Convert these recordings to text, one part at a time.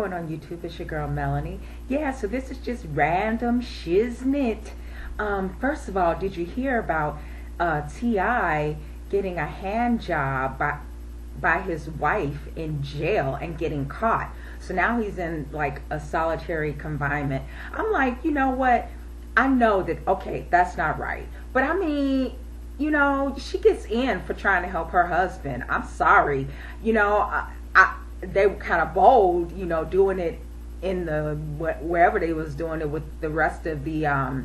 going on YouTube? It's your girl Melanie. Yeah, so this is just random shiznit. First of all, did you hear about T.I. getting a hand job by his wife in jail and getting caught? So now he's in like a solitary confinement. I'm like, you know what? I know that, okay, that's not right. But I mean, she gets in for trying to help her husband. I'm sorry. They were kind of bold, doing it in wherever they was doing it with the rest of the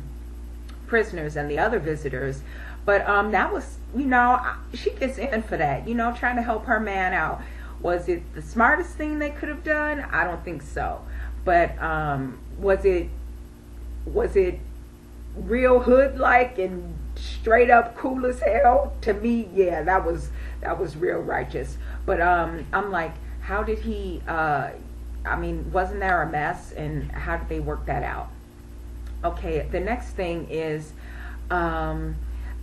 prisoners and the other visitors. But that was, she gets in for that, trying to help her man out. Was it the smartest thing they could have done? I don't think so. But was it real hood like and straight up cool as hell? To me, yeah, that was real righteous. But I'm like, how did he wasn't there a mess, and how did they work that out? Okay, the next thing is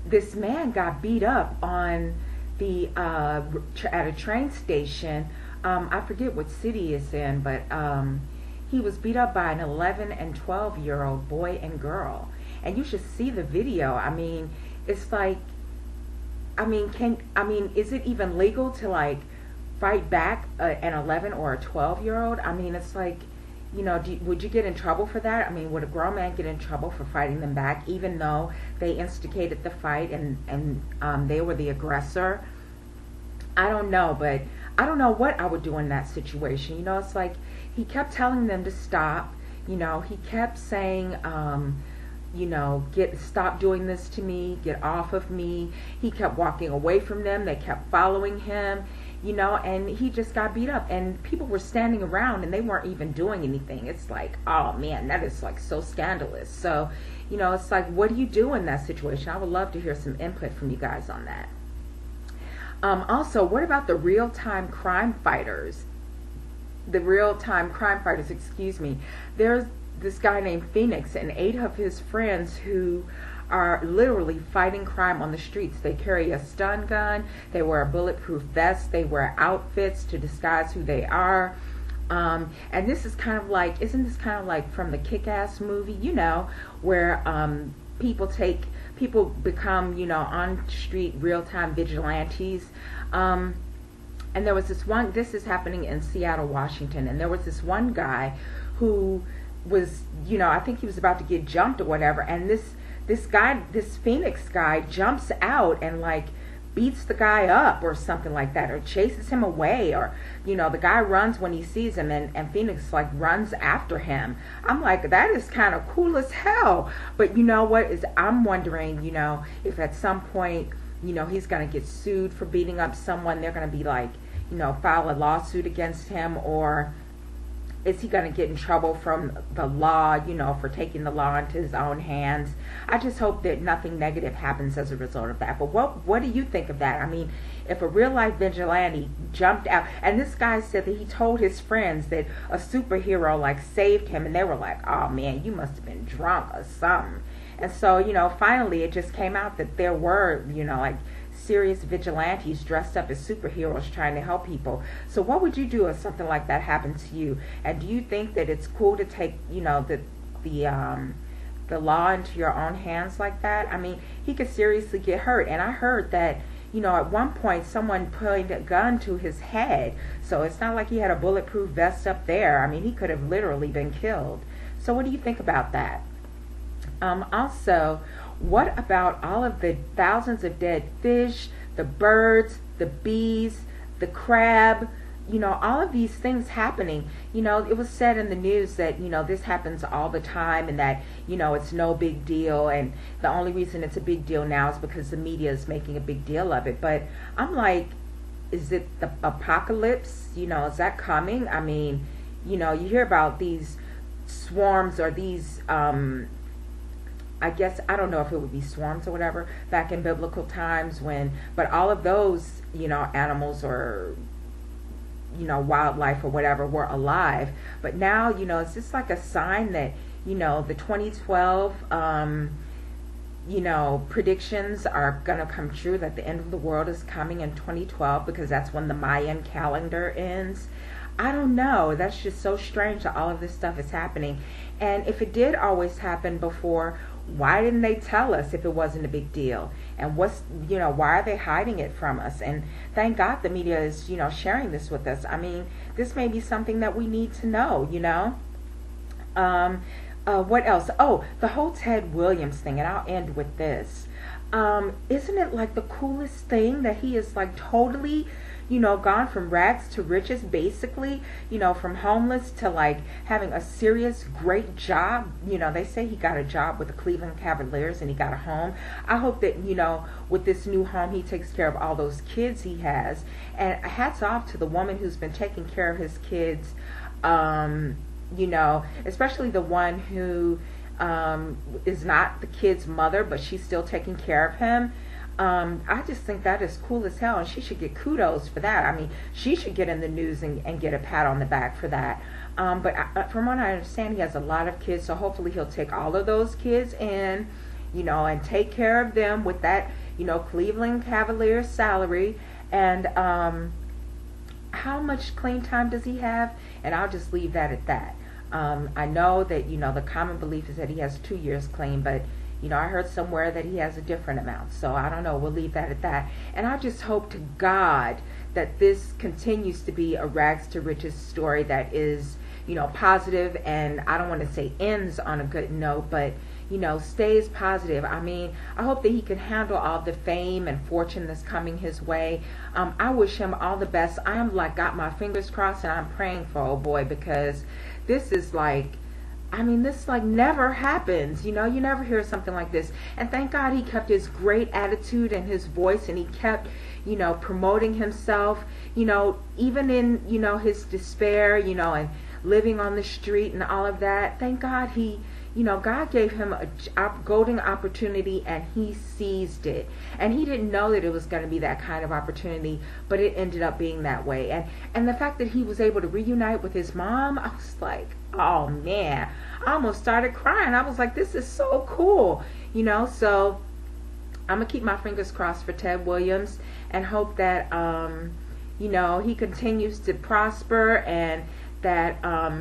this man got beat up on the at a train station. I forget what city it's in, but he was beat up by an 11 and 12-year-old boy and girl. And you should see the video. I mean, it's like, is it even legal to like fight back an 11 or a 12-year-old? I mean, it's like, would you get in trouble for that? I mean, would a grown man get in trouble for fighting them back, even though they instigated the fight and they were the aggressor? I don't know, but I don't know what I would do in that situation. It's like he kept telling them to stop. He kept saying, stop doing this to me, get off of me. He kept walking away from them. They kept following him, and he just got beat up. And people were standing around and they weren't even doing anything. It's like, oh man, that is like so scandalous. So, it's like, what do you do in that situation? I would love to hear some input from you guys on that. Also, what about the real-time crime fighters? Excuse me. There's this guy named Phoenix and 8 of his friends who are literally fighting crime on the streets. They carry a stun gun, they wear a bulletproof vest, they wear outfits to disguise who they are. And this is kind of like, isn't this kind of like from the Kick-Ass movie, where people become, on street real-time vigilantes. And there was this is happening in Seattle, Washington, and there was this one guy who was, I think he was about to get jumped or whatever, and this Phoenix guy jumps out and like beats the guy up or something like that, or chases him away, or the guy runs when he sees him, and Phoenix like runs after him. I'm like, that is kind of cool as hell. But I'm wondering, if at some point, he's going to get sued for beating up someone. They're going to be like, file a lawsuit against him, or is he going to get in trouble from the law, for taking the law into his own hands? I just hope that nothing negative happens as a result of that. But what do you think of that? I mean, if a real-life vigilante jumped out, and this guy said that he told his friends that a superhero, like, saved him, and they were like, oh, man, you must have been drunk or something. And so, finally it just came out that there were, like, serious vigilantes dressed up as superheroes trying to help people. So what would you do if something like that happened to you? And do you think that it's cool to take, the law into your own hands like that? I mean, he could seriously get hurt. And I heard that, at one point someone pointed a gun to his head. So it's not like he had a bulletproof vest up there. I mean, he could have literally been killed. So what do you think about that? Also, what about all of the thousands of dead fish, the birds, the bees, the crab, all of these things happening? It was said in the news that, this happens all the time, and that, it's no big deal, and the only reason it's a big deal now is because the media is making a big deal of it. But I'm like, is it the apocalypse? Is that coming? I mean, you hear about these swarms or these I guess, I don't know if it would be swarms or whatever back in biblical times, but all of those, animals or, wildlife or whatever were alive. But now, it's just like a sign that, the 2012, predictions are going to come true that the end of the world is coming in 2012 because that's when the Mayan calendar ends. I don't know. That's just so strange that all of this stuff is happening. And if it did always happen before, why didn't they tell us if it wasn't a big deal? And why are they hiding it from us? And thank God the media is, sharing this with us. I mean, this may be something that we need to know, what else? Oh, the whole Ted Williams thing, and I'll end with this. Isn't it like the coolest thing that he is like totally, gone from rags to riches, basically, from homeless to like having a serious, great job. They say he got a job with the Cleveland Cavaliers and he got a home. I hope that, with this new home, he takes care of all those kids he has. And hats off to the woman who's been taking care of his kids, especially the one who is not the kid's mother, but she's still taking care of him. I just think that is cool as hell, and she should get kudos for that. I mean, she should get in the news and get a pat on the back for that. But from what I understand, he has a lot of kids, so hopefully he'll take all of those kids in, and take care of them with that, Cleveland Cavaliers salary. And how much clean time does he have? And I'll just leave that at that. I know that, the common belief is that he has 2 years clean, but I heard somewhere that he has a different amount. So I don't know. We'll leave that at that. And I just hope to God that this continues to be a rags to riches story that is, positive, and I don't want to say ends on a good note, but, stays positive. I mean, I hope that he can handle all the fame and fortune that's coming his way. I wish him all the best. I am got my fingers crossed, and I'm praying for old boy, because this is this never happens. You never hear something like this. And thank God he kept his great attitude and his voice, and he kept, promoting himself, even in, his despair, and living on the street and all of that. Thank God he, God gave him a golden opportunity, and he seized it. And he didn't know that it was going to be that kind of opportunity, but it ended up being that way. And the fact that he was able to reunite with his mom, I was like, oh man, I almost started crying. I was like, this is so cool, so I'm gonna keep my fingers crossed for Ted Williams and hope that he continues to prosper, and that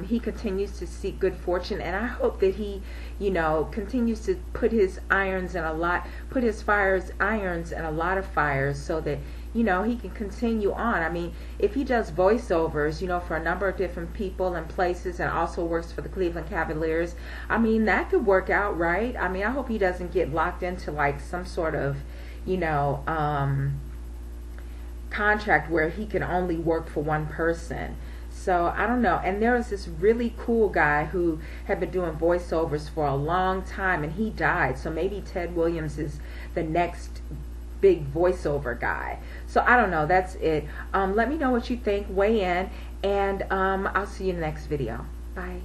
he continues to seek good fortune. And I hope that he continues to put his irons in a lot of fires, so that he can continue on. I mean, if he does voiceovers, for a number of different people and places, and also works for the Cleveland Cavaliers, I mean, that could work out, right? I mean, I hope he doesn't get locked into like some sort of, contract where he can only work for one person. So I don't know. And there was this really cool guy who had been doing voiceovers for a long time, and he died. So maybe Ted Williams is the next big voiceover guy. So I don't know. That's it. Let me know what you think. Weigh in, and I'll see you in the next video. Bye.